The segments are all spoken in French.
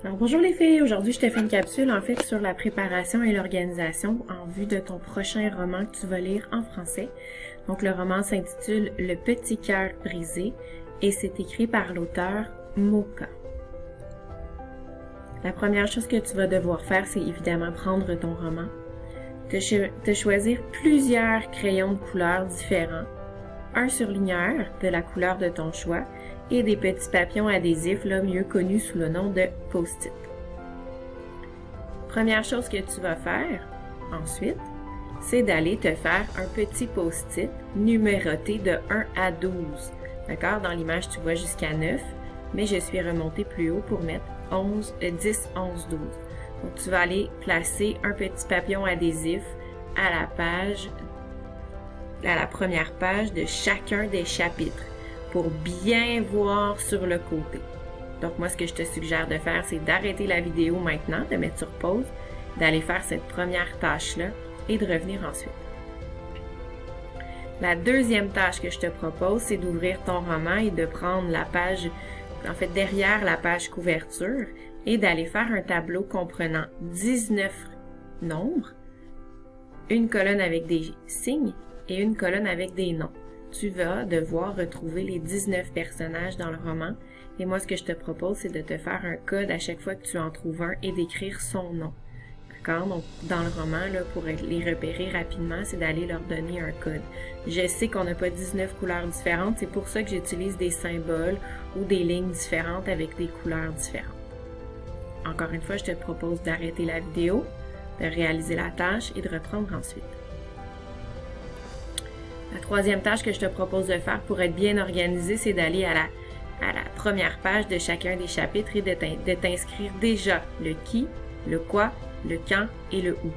Alors bonjour les filles, aujourd'hui je te fais une capsule en fait sur la préparation et l'organisation en vue de ton prochain roman que tu vas lire en français. Donc le roman s'intitule Le petit cœur brisé et c'est écrit par l'auteur Mocha. La première chose que tu vas devoir faire, c'est évidemment prendre ton roman, te choisir plusieurs crayons de couleurs différents, un surligneur de la couleur de ton choix et des petits papillons adhésifs, là, mieux connus sous le nom de post-it. Première chose que tu vas faire, ensuite, c'est d'aller te faire un petit post-it numéroté de 1 à 12. D'accord? Dans l'image, tu vois jusqu'à 9, mais je suis remontée plus haut pour mettre 10, 11, 12. Donc, tu vas aller placer un petit papillon adhésif à la première page de chacun des chapitres pour bien voir sur le côté. Donc moi, ce que je te suggère de faire, c'est d'arrêter la vidéo maintenant, de mettre sur pause, d'aller faire cette première tâche-là et de revenir ensuite. La deuxième tâche que je te propose, c'est d'ouvrir ton roman et de prendre la page, en fait derrière la page couverture, et d'aller faire un tableau comprenant 19 nombres, une colonne avec des signes et une colonne avec des noms. Tu vas devoir retrouver les 19 personnages dans le roman. Et moi, ce que je te propose, c'est de te faire un code à chaque fois que tu en trouves un et d'écrire son nom. D'accord? Donc, dans le roman, là, pour les repérer rapidement, c'est d'aller leur donner un code. Je sais qu'on n'a pas 19 couleurs différentes. C'est pour ça que j'utilise des symboles ou des lignes différentes avec des couleurs différentes. Encore une fois, je te propose d'arrêter la vidéo, de réaliser la tâche et de reprendre ensuite. La troisième tâche que je te propose de faire pour être bien organisé, c'est d'aller à la première page de chacun des chapitres et de t'inscrire déjà le qui, le quoi, le quand et le où.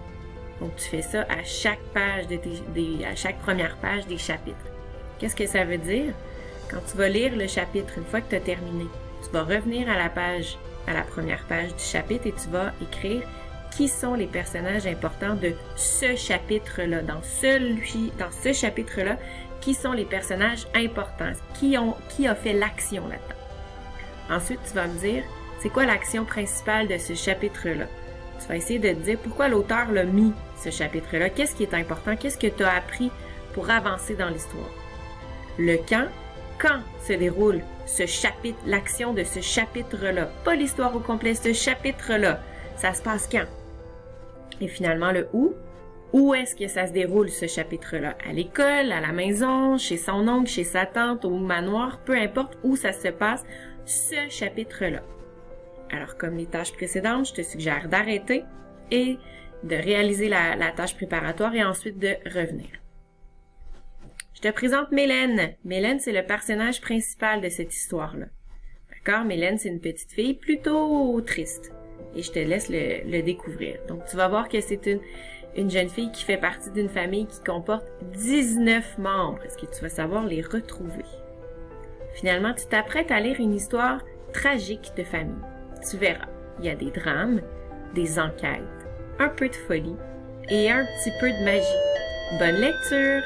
Donc, tu fais ça à chaque page à chaque première page des chapitres. Qu'est-ce que ça veut dire? Quand tu vas lire le chapitre, une fois que tu as terminé, tu vas revenir à la première page du chapitre et tu vas écrire qui sont les personnages importants de ce chapitre-là. Dans ce chapitre-là, qui sont les personnages importants? Qui a fait l'action là-dedans? Ensuite, tu vas me dire, c'est quoi l'action principale de ce chapitre-là? Tu vas essayer de te dire pourquoi l'auteur l'a mis, ce chapitre-là. Qu'est-ce qui est important? Qu'est-ce que tu as appris pour avancer dans l'histoire? Le quand se déroule ce chapitre, l'action de ce chapitre-là? Pas l'histoire au complet, ce chapitre-là. Ça se passe quand? Et finalement, le où est-ce que ça se déroule, ce chapitre-là? À l'école, à la maison, chez son oncle, chez sa tante, au manoir, peu importe où ça se passe, ce chapitre-là. Alors, comme les tâches précédentes, je te suggère d'arrêter et de réaliser la tâche préparatoire et ensuite de revenir. Je te présente Mélène. Mélène, c'est le personnage principal de cette histoire-là. D'accord? Mélène, c'est une petite fille plutôt triste. Et je te laisse le découvrir. Donc, tu vas voir que c'est une jeune fille qui fait partie d'une famille qui comporte 19 membres. Est-ce que tu vas savoir les retrouver? Finalement, tu t'apprêtes à lire une histoire tragique de famille. Tu verras, il y a des drames, des enquêtes, un peu de folie et un petit peu de magie. Bonne lecture!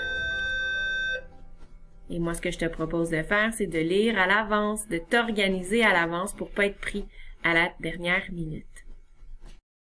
Et moi, ce que je te propose de faire, c'est de lire à l'avance, de t'organiser à l'avance pour pas être pris à la dernière minute.